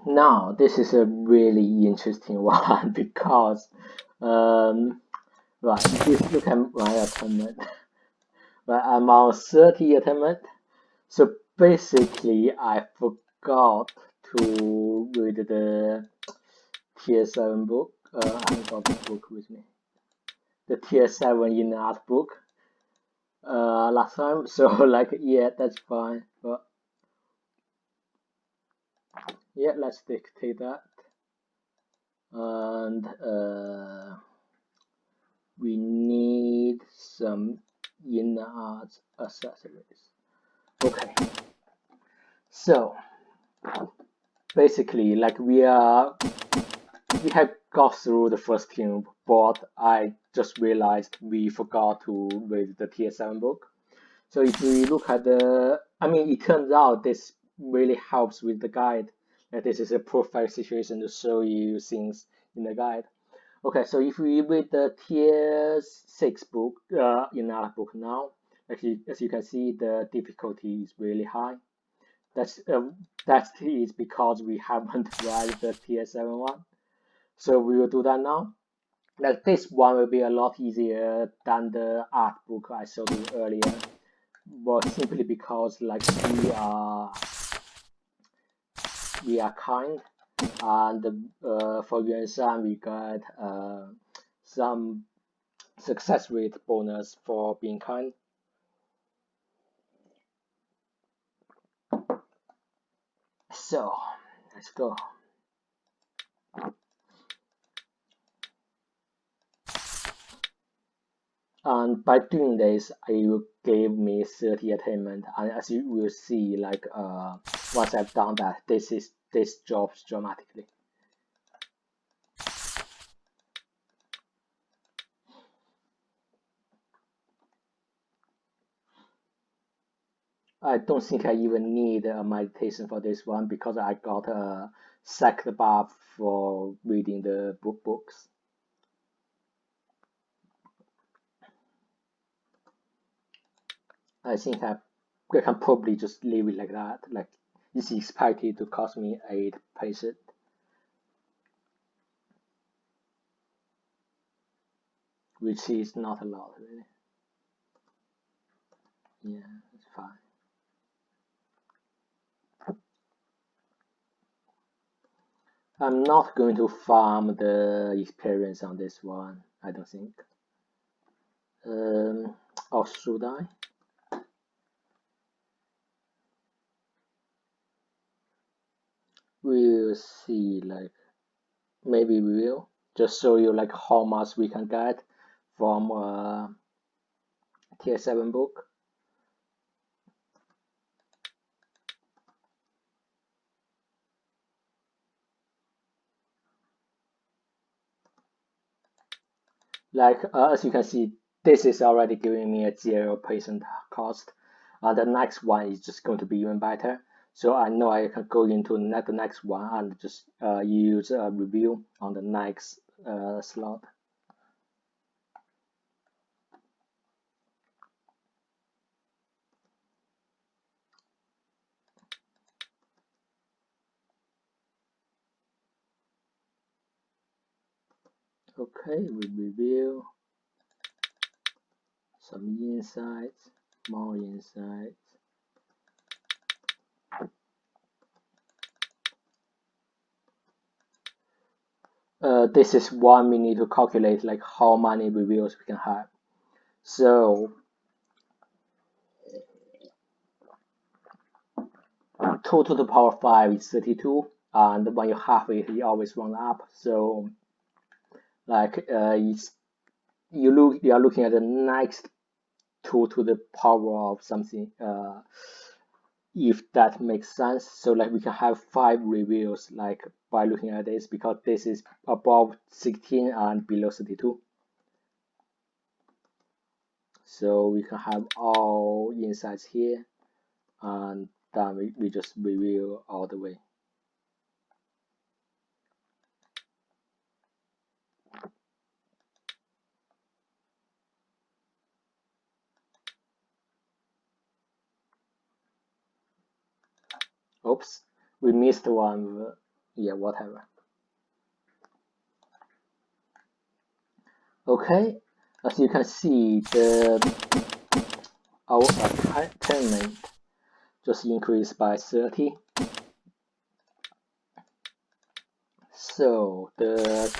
Now, this is a really interesting one because, um, right, if you look at my attainment, right, I'm on 30 attainment. So basically, I forgot to read the Tier 7 book. I haven't got the book with me. The Tier 7 in the art book last time. So, like, yeah, that's fine. But yeah, let's take that. And we need some in art accessories. Okay, so basically, like we have got through the first team, but I just realized we forgot to read the Tier 7 book. So if we look at I mean, it turns out this really helps with the guide. That this is a perfect situation to show you things in the guide. Okay, so if we read the Tier 6 book, in our book now, as you can see, the difficulty is really high. That's that is because we haven't read the Tier 7 one. So we will do that now. Like this one will be a lot easier than the art book I showed you earlier, but simply because like we are kind, and for Yuan Shan we got some success rate bonus for being kind. So let's go. And by doing this, it will give me 30 attainment. And as you will see, like once I've done that, this drops dramatically. I don't think I even need a meditation for this one because I got a second buff for reading the books. I think I can probably just leave it like that. Like it's expected to cost me 8 patience, which is not a lot really. Yeah, it's fine. I'm not going to farm the experience on this one, I don't think. Or should I? We'll see, like, maybe we will. Just show you, like, how much we can get from Tier 7 book. Like, as you can see, this is already giving me a 0% cost. The next one is just going to be even better. So I know I can go into the next one and just use a review on the next slot. Okay, we review some insights, more insights. This is one we need to calculate like how many reviews we can have. So 2 to the power 5 is 32, and when you half it, you always round up. So like you are looking at the next 2 to the power of something. If that makes sense. So like we can have 5 reviews like by looking at this because this is above 16 and below 32. So we can have all insights here, and then we just review all the way. Oops, we missed one. yeah, whatever. Okay, as you can see, our attainment just increased by 30. So the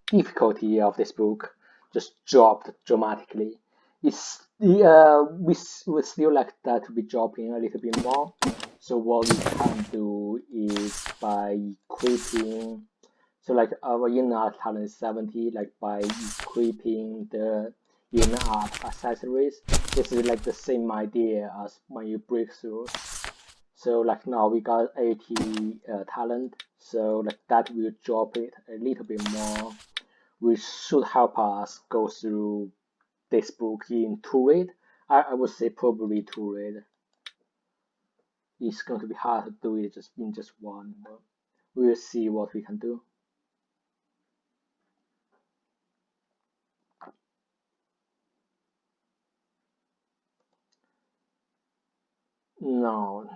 difficulty of this book just dropped dramatically. We would still like that to be dropping a little bit more. So what we can do is by equipping, so like our in-art talent is 70, like by equipping the in-art accessories. This is like the same idea as when you break through. So like now we got 80 talent, so like that will drop it a little bit more, which should help us go through this book in 2 read. I would say probably 2 read. It's going to be hard to do it just in just one, but we'll see what we can do. No,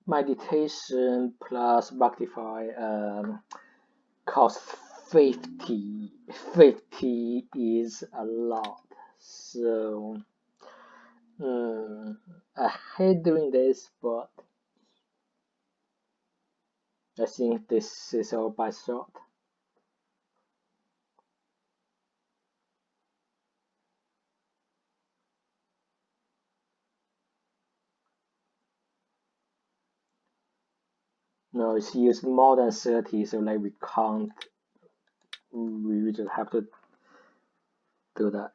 meditation plus rectify cost 50. 50 is a lot, so I hate doing this, but I think this is our best shot. No, it's used more than 30, so like we can't, we just have to do that.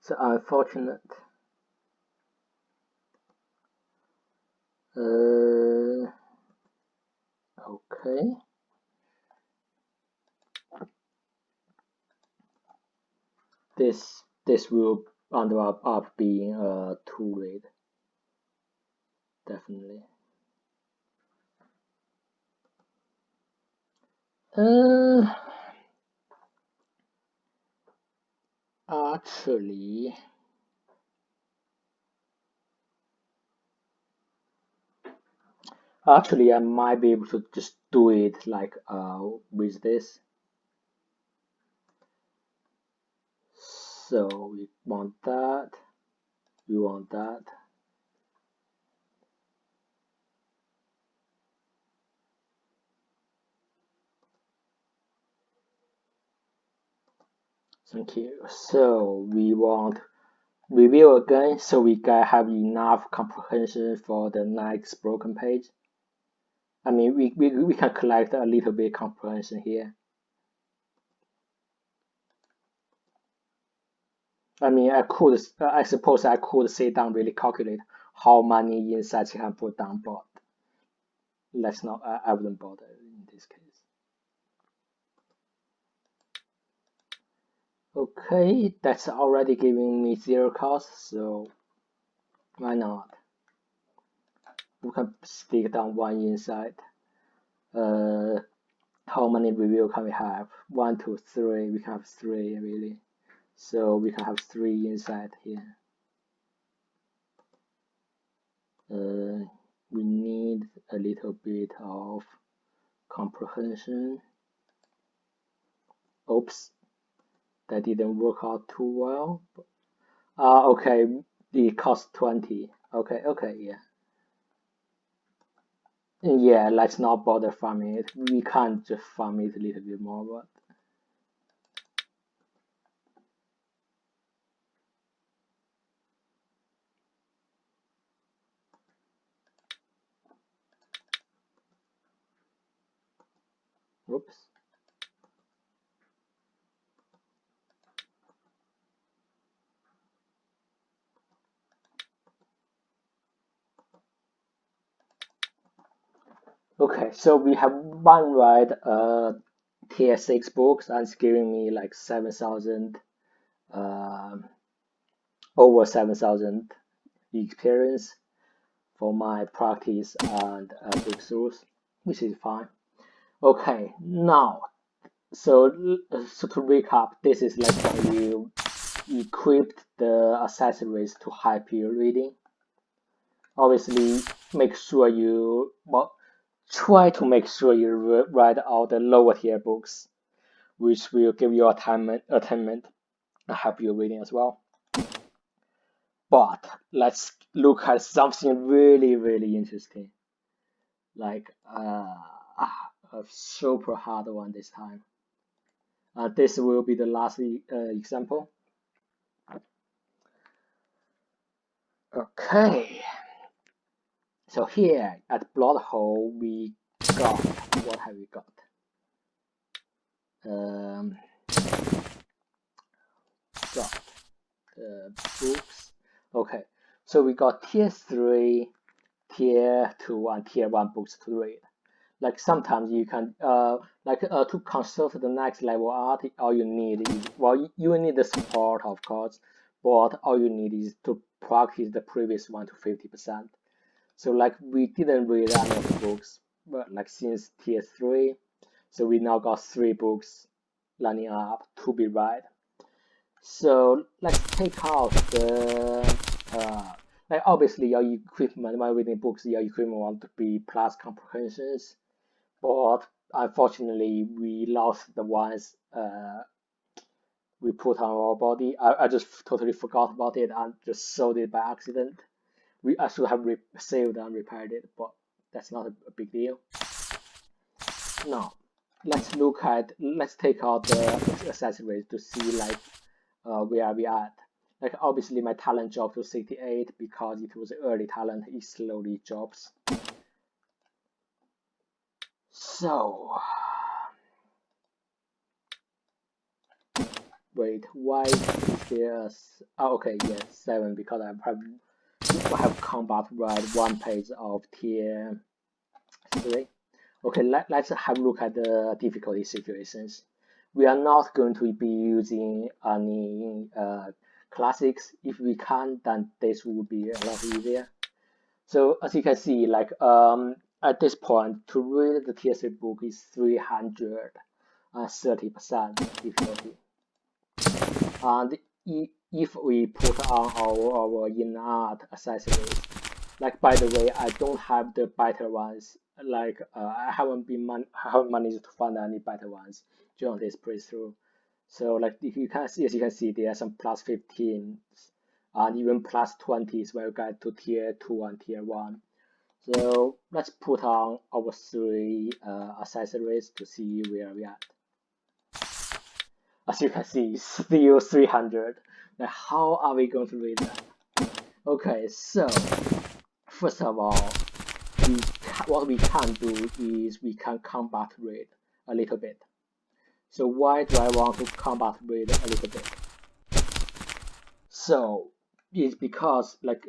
So unfortunate. Okay. This will end up being a 2 read, definitely. Actually, I might be able to just do it like with this. So we want that. We want that. Thank you. So we want review again, so we can have enough comprehension for the next broken page. I mean, we can collect a little bit comprehension here. I mean, I suppose I could sit down really calculate how many insights you can put down, but let's not. I wouldn't bother in this case. Okay, that's already giving me 0 cost, so why not? We can stick down 1 insight. How many review can we have? 1, 2, 3. We can have 3 really. So we can have 3 inside here. We need a little bit of comprehension. Oops, that didn't work out too well. Okay, it costs 20. Okay, yeah. Yeah, let's not bother farming it. We can't just farm it a little bit more, but whoops. Okay, so we have one read tier 6 books and it's giving me like 7,000 over 7,000 experience for my practice and breakthroughs, which is fine. Okay, now, so to recap, this is like when you equipped the accessories to high peer reading. Obviously, make sure you try to make sure you write out the lower tier books, which will give you attainment and help you reading as well. But let's look at something really interesting, like a super hard one this time. This will be the last example. Okay, so here at plot hole we got, what have we got? Got books. Okay, so we got tier 3, tier 2, and tier 1 books to read. Like sometimes you can to consult the next level art, all you need is, well, you need the support of course, but all you need is to practice the previous one to 50%. So like we didn't read any of the books, but like since tier 3, so we now got 3 books lining up to be read. So let's take out the like obviously your equipment when reading books, your equipment want to be plus comprehensions, but unfortunately we lost the ones we put on our body. I just totally forgot about it and just sold it by accident. I should have saved and repaired it, but that's not a big deal. Now let's take out the accessories to see like where we at. Like obviously my talent dropped to 68 because it was early talent, it slowly drops. So wait, why is there okay, yes, 7 because I have combat right 1 page of tier 3. Okay, let's have a look at the difficulty situations. We are not going to be using any classics. If we can, then this will be a lot easier. So as you can see, like at this point, to read the tier 3 book is 330% difficulty. And if we put on our in-art accessories, like by the way, I don't have the better ones. Like I haven't managed to find any better ones during this playthrough. So like if you can see, as you can see, there are some plus 15s and even plus 20s when you get to tier 2 and tier 1. So let's put on our 3 accessories to see where we are at. As you can see, still 300. Now how are we going to read that? Okay, so first of all, what we can do is we can combat read a little bit. So why do I want to combat read a little bit? So it's because like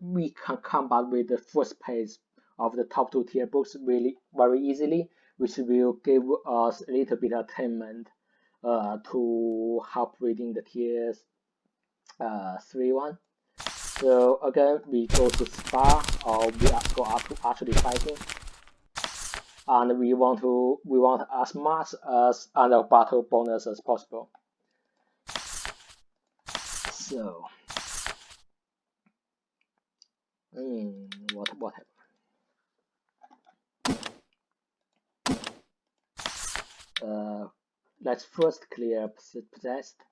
we can combat with the first page of the top 2 tier books really very easily, which will give us a little bit of attainment to help reading the tiers 3 one. So again, we go to spar or we go up to actually fighting, and we want as much as under battle bonus as possible. So what let's first clear possessed.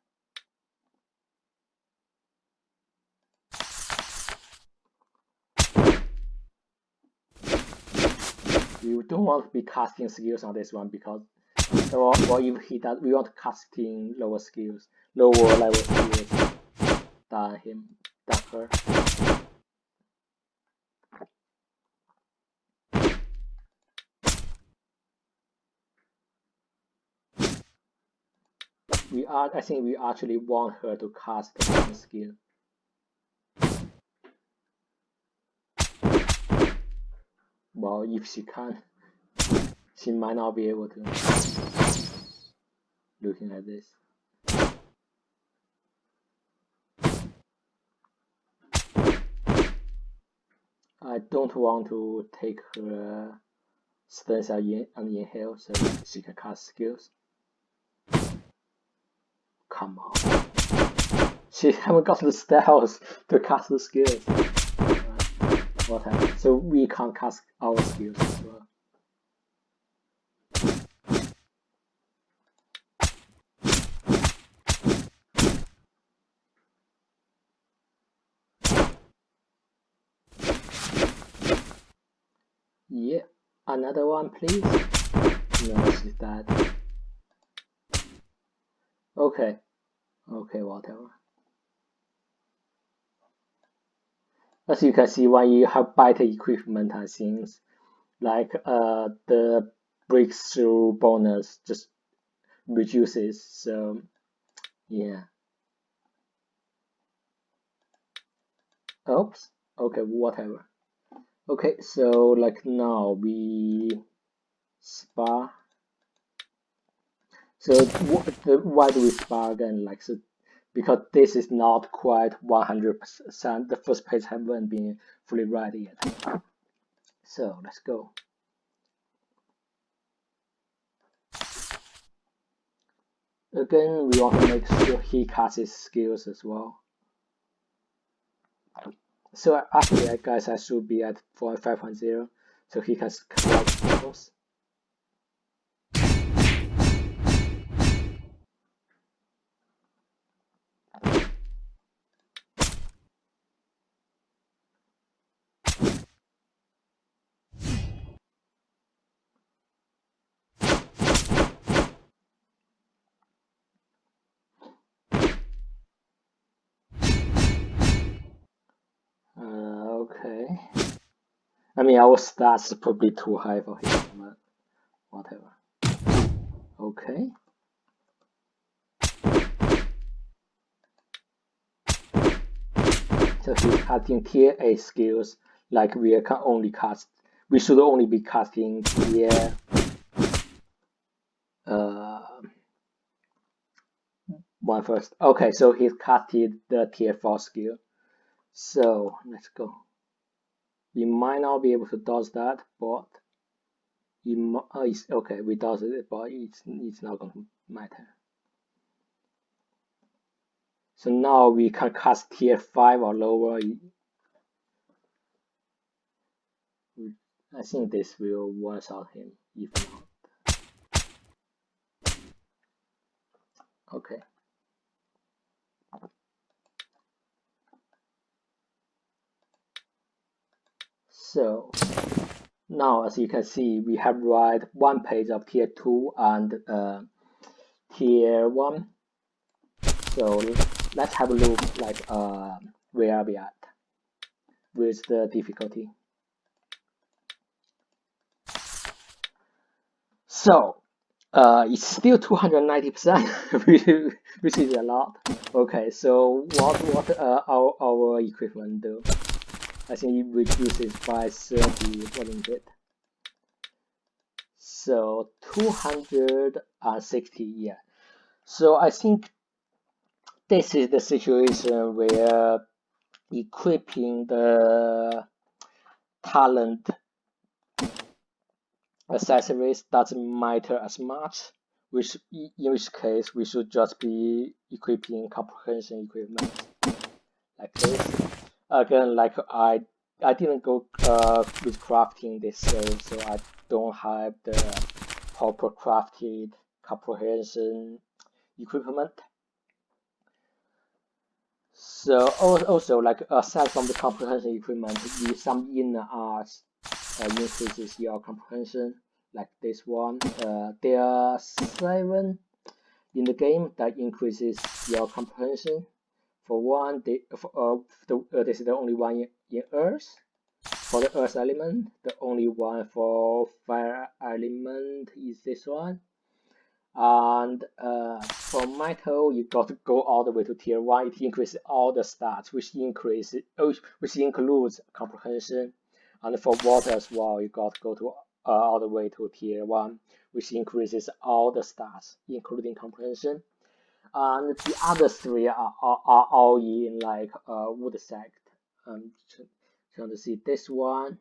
We don't want to be casting skills on this one because, or if he does, we want casting lower level skills than her. I think we actually want her to cast the skill. Well, if she can, she might not be able to. Looking at this. I don't want to take her stance and inhale so she can cast skills. Come on. She haven't got the spells to cast the skills. whatever. So we can't cast our skills as well. Yeah, another one, please. No, this is that. Okay, okay, whatever. As you can see, when you have better equipment and things, like the breakthrough bonus just reduces. So yeah. Oops. Okay, whatever. Okay, so like now we spar. So why do we spar again? Like so, because this is not quite 100%. The first page haven't been fully ready yet. So let's go. Again, we want to make sure he casts his skills as well. So actually, guys, I should be at 5.0, so he can collect skills. Okay. I mean, our stats are probably too high for him, but whatever. Okay. So he's casting tier 8 skills, like we can only cast. We should only be casting tier uh, 1 first. Okay, so he's casted the tier 4 skill. So let's go. We might not be able to dodge that, but okay, we dodged it, but it's not going to matter. So now we can cast tier 5 or lower. I think this will one-shot him, if not. Okay. So now, as you can see, we have read one page of tier 2 and tier 1. So let's have a look like where are we at with the difficulty. So it's still 290%, which is a lot. Okay, so what our equipment do? I think it reduces by 30, wasn't it? So 260, yeah. So I think this is the situation where equipping the talent accessories doesn't matter as much, in which case we should just be equipping comprehension equipment like this. Again, like I didn't go with crafting this series, so I don't have the proper crafted comprehension equipment. So also like aside from the comprehension equipment, with some inner arts increases your comprehension, like this one. There are 7 in the game that increases your comprehension. For one, this is the only one in Earth. For the Earth element, the only one for Fire element is this one. And for metal, you got to go all the way to tier 1. It increases all the stats, which includes comprehension. And for water as well, you got to go to all the way to tier 1, which increases all the stats, including comprehension. And the other 3 are all in like wood sect. Trying to see this one,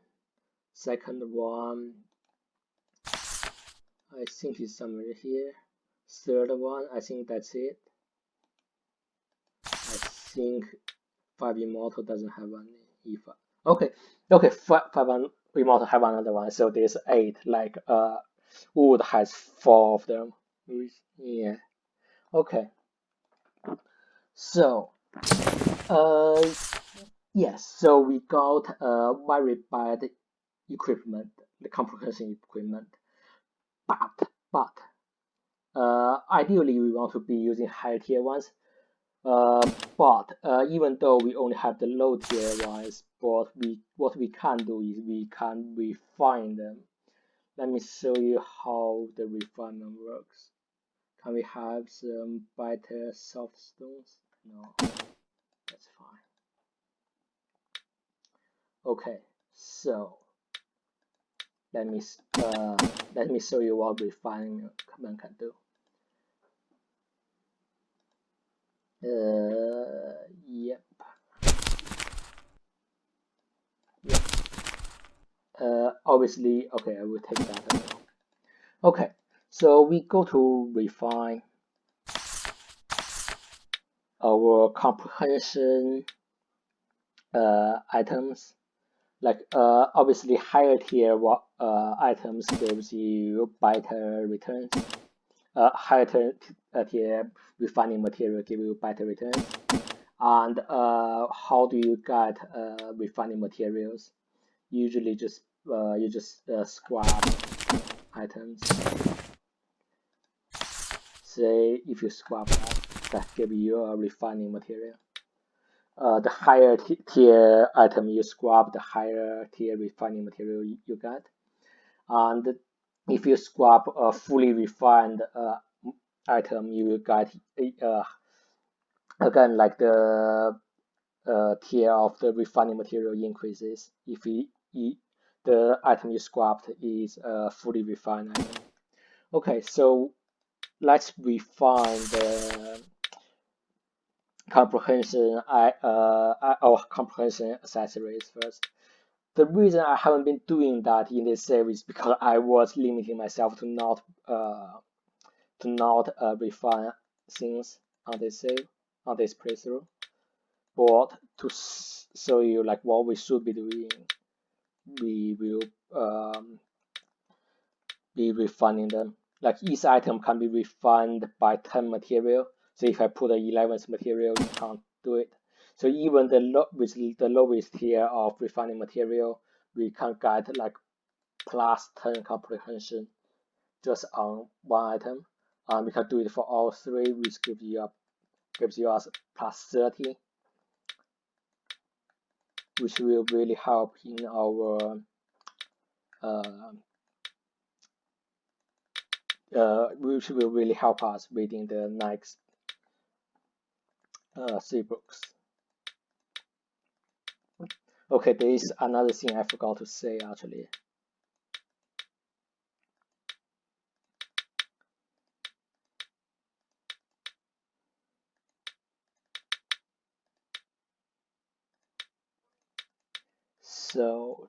second one, I think it's somewhere here. Third one, I think that's it. I think 5 Immortal doesn't have any. Okay, Okay, we want to have another one. So there's 8. Like wood has 4 of them. Yeah. Okay. So yes. So we got very bad equipment, the comprehension equipment. But ideally we want to be using higher tier ones. But even though we only have the low tier ones, but what we can do is we can refine them. Let me show you how the refinement works. Can we have some better soft stones? No, that's fine. Okay, so let me show you what refinement command can do. Yep. Obviously, okay, I will take that as well. Okay, so we go to refine our comprehension items. Like obviously higher tier items gives you better returns. Higher tier refining material give you better returns. And how do you get refining materials? Usually just you just scrap items. Say if you scrap that give you a refining material. The higher tier item you scrap, the higher tier refining material you get. And if you scrap a fully refined item, you will get again like the tier of the refining material increases if the item you scrapped is a fully refined item. Okay, so let's refine the comprehension or comprehension accessories first. The reason I haven't been doing that in this series is because I was limiting myself to not refine things on this playthrough, but to show you like what we should be doing, we will be refining them. Like each item can be refined by 10 material. So if I put a 11th material, you can't do it. So even with the lowest tier of refining material, we can get like plus 10 comprehension just on one item. And we can do it for all 3, which gives you us plus 30, which will really help in our which will really help us reading the next 3 books. Okay, there is another thing I forgot to say actually. So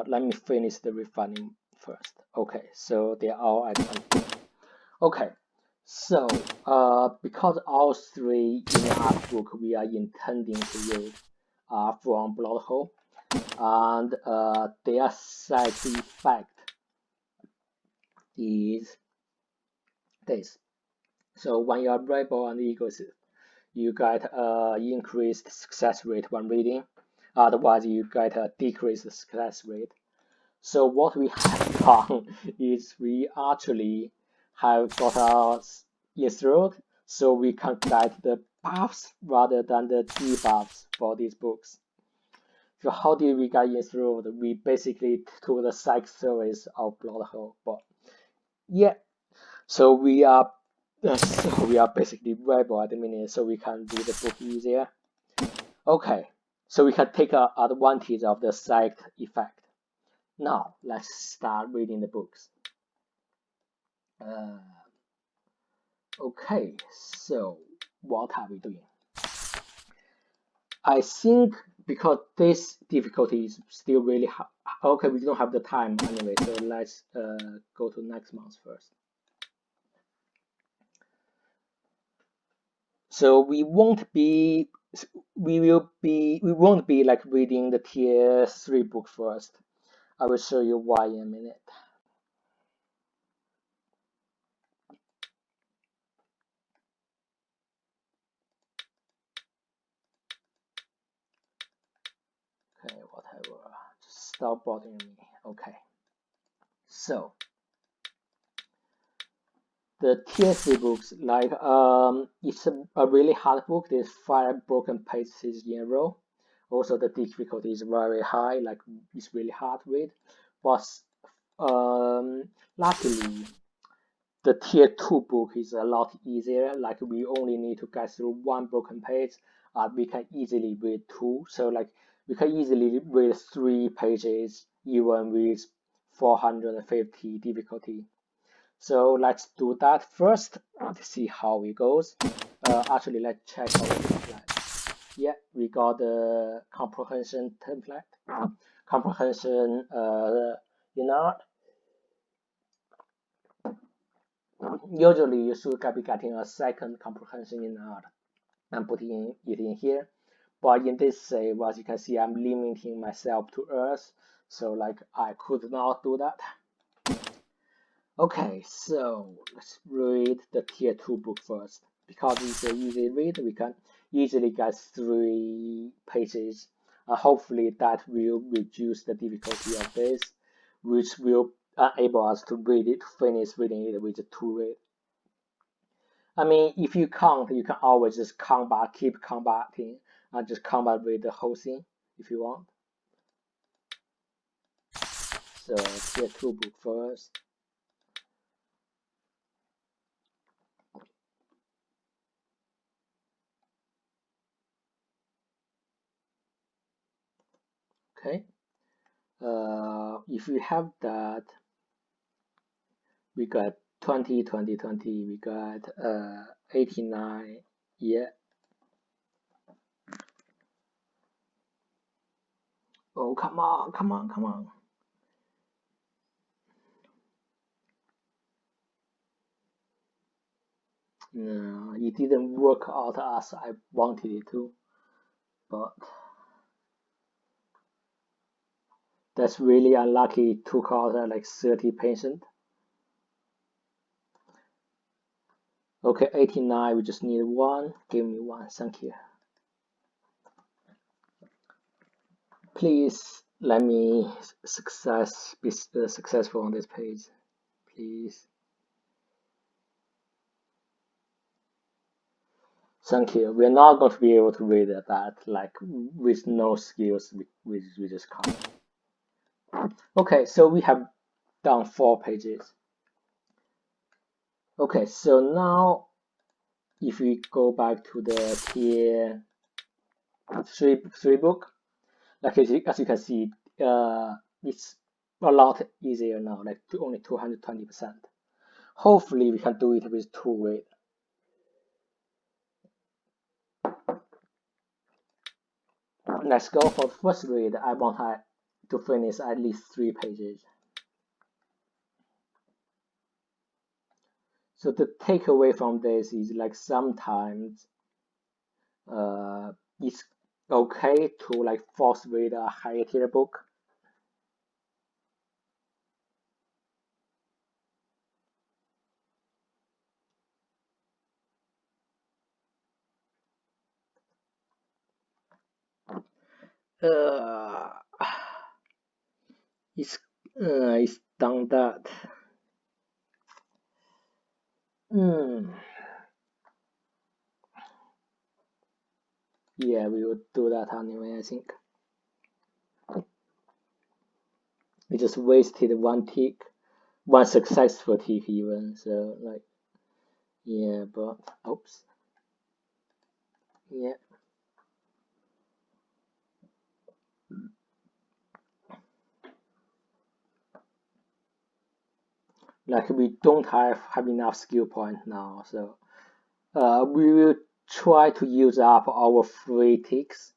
let me finish the refining first. Okay, so they are all at 20. Okay, so because all 3 in the art book we are intending to use are from Blood Hole, and their side effect is this. So when you are rebel and eagles, you get increased success rate when reading. Otherwise, you get a decreased success rate. So what we have done is we actually have got us enthralled, so we can get the buffs rather than the debuffs for these books. So how did we get enthralled? We basically took the psych service of Blood Hole, but yeah. So we are basically rebel at the minute, so we can do the book easier. Okay, so we can take advantage of the psych effect. Now let's start reading the books. Okay, so what are we doing? I think because this difficulty is still really hard. Okay, we don't have the time anyway, so let's go to next month first. So we won't be we won't be like reading the tier 3 book first. I will show you why in a minute. Okay, whatever. Just stop bothering me. Okay. So the tier 3 books, like it's a really hard book. There's 5 broken pages in a row. Also the difficulty is very high, like it's really hard to read. But luckily the tier 2 book is a lot easier. Like we only need to get through 1 broken page. We can easily read 2. So like we can easily read 3 pages even with 450 difficulty. So let's do that first to see how it goes. Actually, let's check our template. Yeah, we got the comprehension template. Comprehension, you know, usually you should be getting a second comprehension in art and putting it in here. But in this save, as you can see, I'm limiting myself to Earth, so like I could not do that. Okay, so let's read the tier 2 book first. Because it's an easy read, we can easily get 3 pages. Hopefully that will reduce the difficulty of this, which will enable us to read it, finish reading it with 2 read. I mean, if you can't, you can always just come back, keep combating, and just combat with the whole thing if you want. So tier 2 book first. Okay. If you have that, we got 20, 20, 20, we got 89, yeah. Oh, come on, come on, come on. No, it didn't work out as I wanted it to, but that's really unlucky. It took out like 30 patients. Okay, 89, we just need 1. Give me 1, thank you. Please let me be successful on this page, please. Thank you. We're not going to be able to read that like with no skills. We just can't. Okay, so we have done 4 pages. Okay, so now if we go back to the tier 3 book, like as you can see, it's a lot easier now, like only 220%. Hopefully we can do it with 2 read. Let's go for the first read. I want to finish at least 3 pages. So the takeaway from this is like sometimes it's okay to like force read a higher tier book. Uh, it's done that. Yeah, we will do that anyway, I think. We just wasted 1 tick, 1 successful tick even, so like, yeah, but, oops. Yeah. Like we don't have enough skill point now, so we will try to use up our free ticks.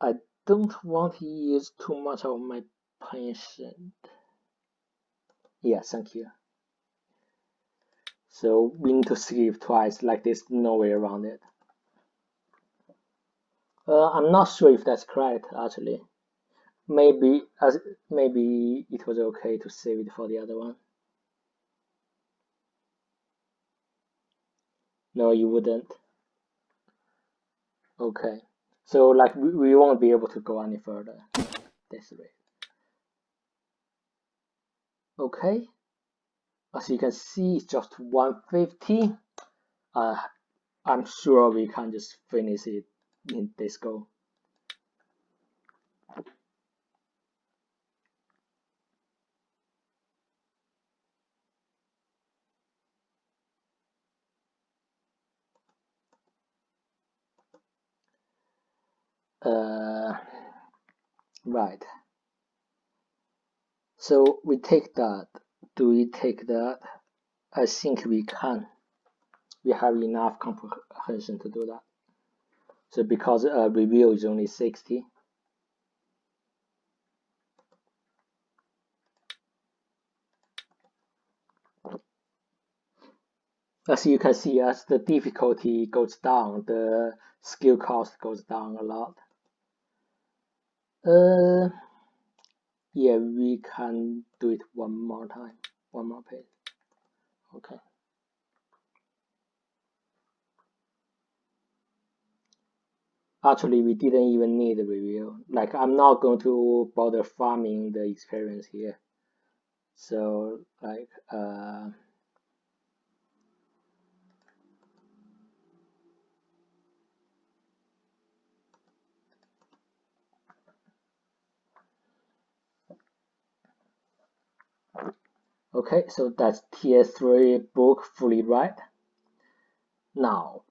I don't want to use too much of my patient. Yeah, thank you. So we need to skip twice, like there's no way around it. I'm not sure if that's correct, actually. Maybe maybe it was okay to save it for the other one. No, you wouldn't. Okay. So like we won't be able to go any further. That's right. Okay. As you can see, it's just 150. Uh, I'm sure we can just finish it in this go. Uh, right. So we take that. Do we take that? I think we can. We have enough comprehension to do that. So because review is only 60. As you can see, as the difficulty goes down, the skill cost goes down a lot. Yeah, we can do it one more time, one more page. Okay. Actually, we didn't even need a review. Like, I'm not going to bother farming the experience here. So, like, okay, so that's tier 3 book fully read. Now,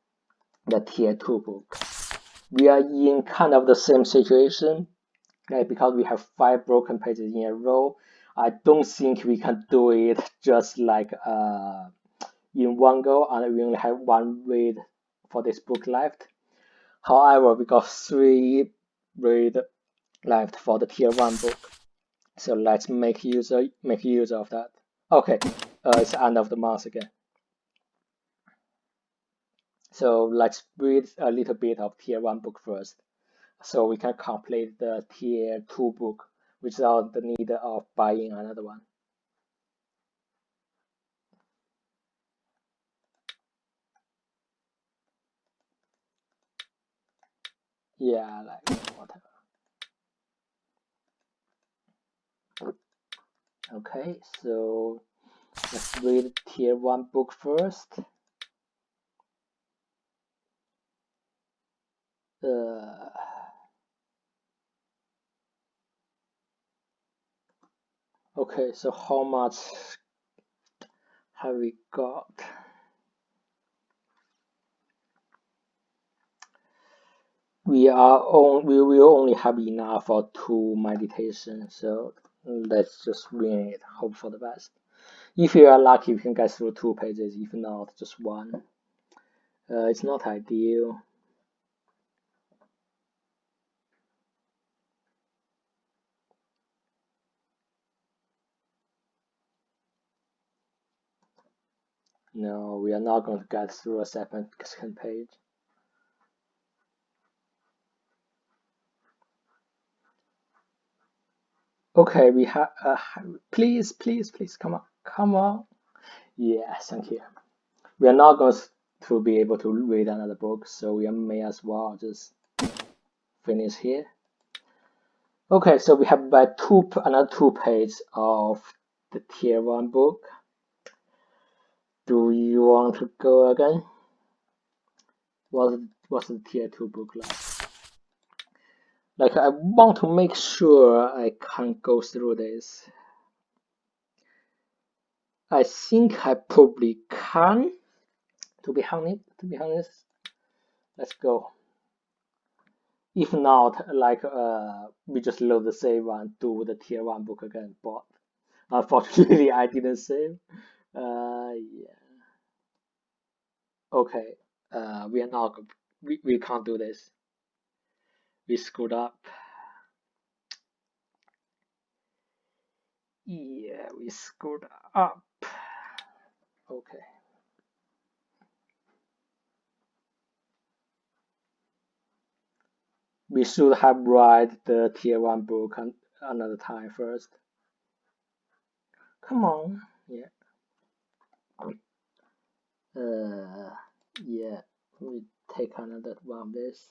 the tier 2 book. We are in kind of the same situation, right? Because we have 5 broken pages in a row. I don't think we can do it just like in one go, and we only have one read for this book left. However, we got 3 read left for the tier 1 book. So let's make use of that. Okay, it's the end of the month again. So let's read a little bit of tier 1 book first, so we can complete the tier 2 book without the need of buying another one. Yeah, like whatever. Okay, so let's read tier 1 book first. Okay, so how much have we got? We will only have enough for 2 meditations, so let's just win it, hope for the best. If you are lucky, you can get through 2 pages, if not, just 1. It's not ideal. No, we are not going to get through a second page. Okay, we have. Please, come on, come on. Yeah, thank you. We are not going to be able to read another book, so we may as well just finish here. Okay, so we have another 2 pages of the tier 1 book. Do you want to go again? What's the tier 2 book like? Like, I want to make sure I can go through this. I think I probably can. To be honest, let's go. If not, like, we just load the save and do the tier 1 book again. But unfortunately, I didn't save. Yeah. Okay. We are not. We can't do this. We screwed up. Yeah, we we screwed up. Okay. We should have read the tier 1 book another time first. Come on. Yeah. Yeah. We take another one of this.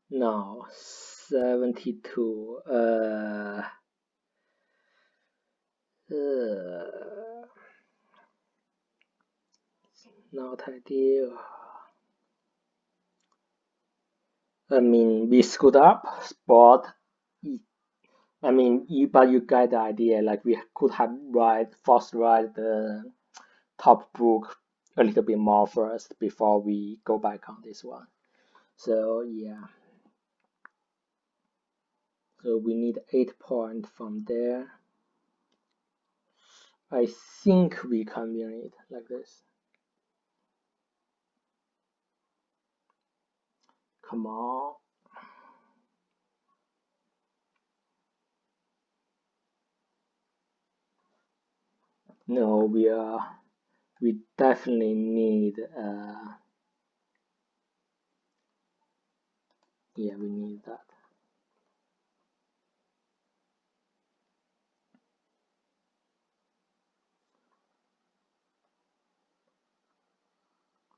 Now 72. Not ideal. I mean, we screwed up, but but you get the idea. Like we could have first write the top book a little bit more first before we go back on this one. So yeah. So we need 8 points from there. I think we can win it like this. Come on. No, we definitely need yeah, we need that.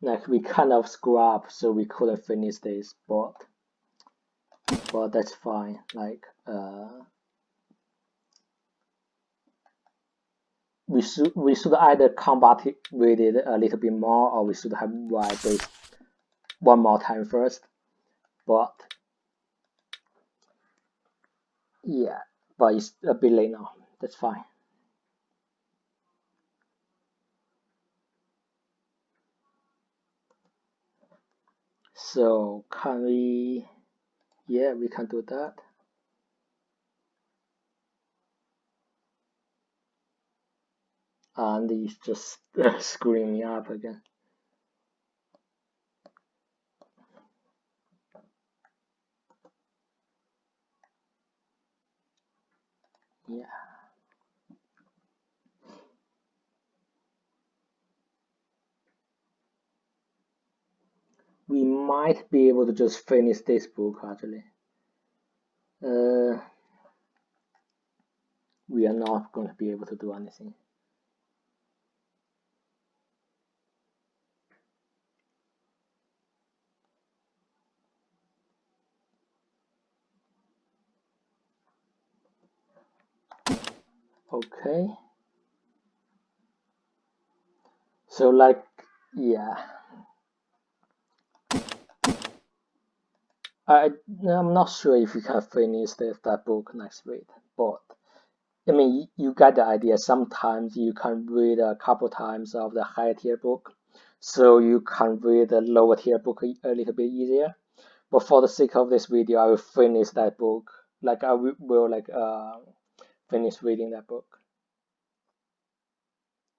Like we kind of screw up, so we couldn't finish this, but that's fine. Like we should either combat it with it a little bit more, or we should have write this one more time first. But yeah, but it's a bit late now. That's fine. So can we? Yeah, we can do that. And it's just screwing me up again. Yeah. We might be able to just finish this book actually. We are not going to be able to do anything. Okay. So like, yeah. I'm not sure if we can finish that book next week, but I mean, you get the idea. Sometimes you can read a couple times of the higher tier book, so you can read the lower tier book a little bit easier. But for the sake of this video, I will finish that book. Like I will like finish reading that book.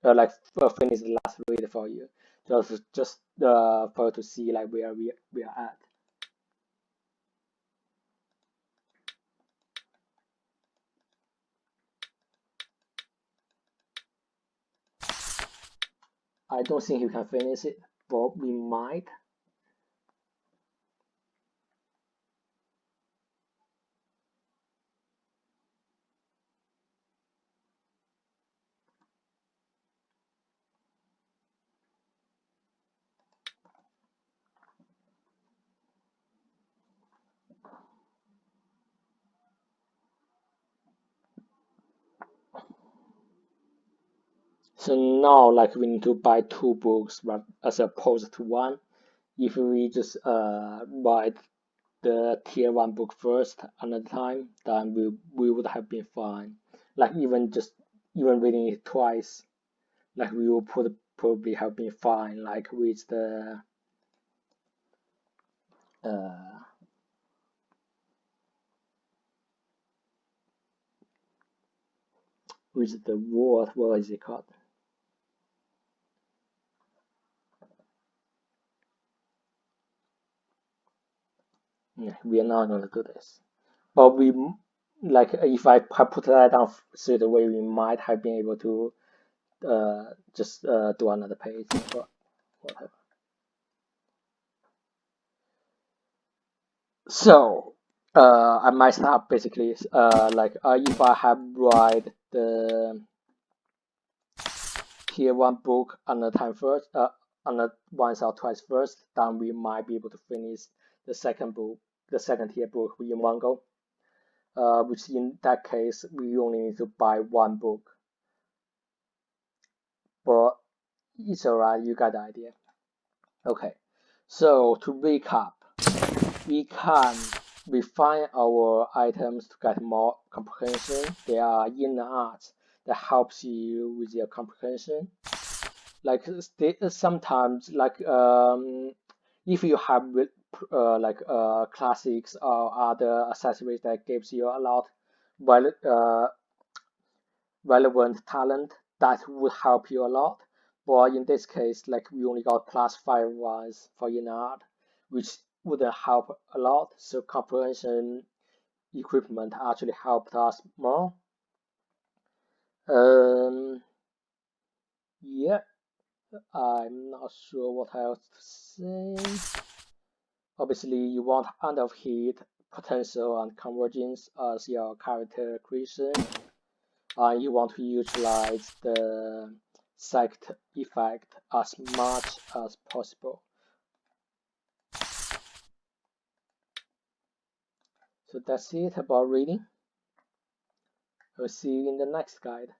Like finish the last read for you, just for you to see like where we are at. I don't think you can finish it, but we might. So now like we need to buy 2 books as opposed to one. If we just buy the tier 1 book first another time, then we would have been fine. Like even reading it twice, like we will probably have been fine. Like uh with the what is it called? We are not going to do this. But we, like, if I put that down straight away, we might have been able to just do another page, but whatever. So I might start basically if I have read the tier 1 book on the time first, on the once or twice first, then we might be able to finish the second book, the second tier book in one go. Which in that case we only need to buy one book. But it's alright, you got the idea. Okay, so to recap, we can refine our items to get more comprehension. There are inner arts that helps you with your comprehension. Like sometimes, if you have classics or other accessories that gives you a lot well relevant talent, that would help you a lot. But in this case, like we only got +5 ones for inner art, which wouldn't help a lot. So comprehension equipment actually helped us more. Yeah, I'm not sure what else to say. Obviously, you want end of hit, potential, and convergence as your character creation. You want to utilize the sect effect as much as possible. So that's it about reading. I'll see you in the next guide.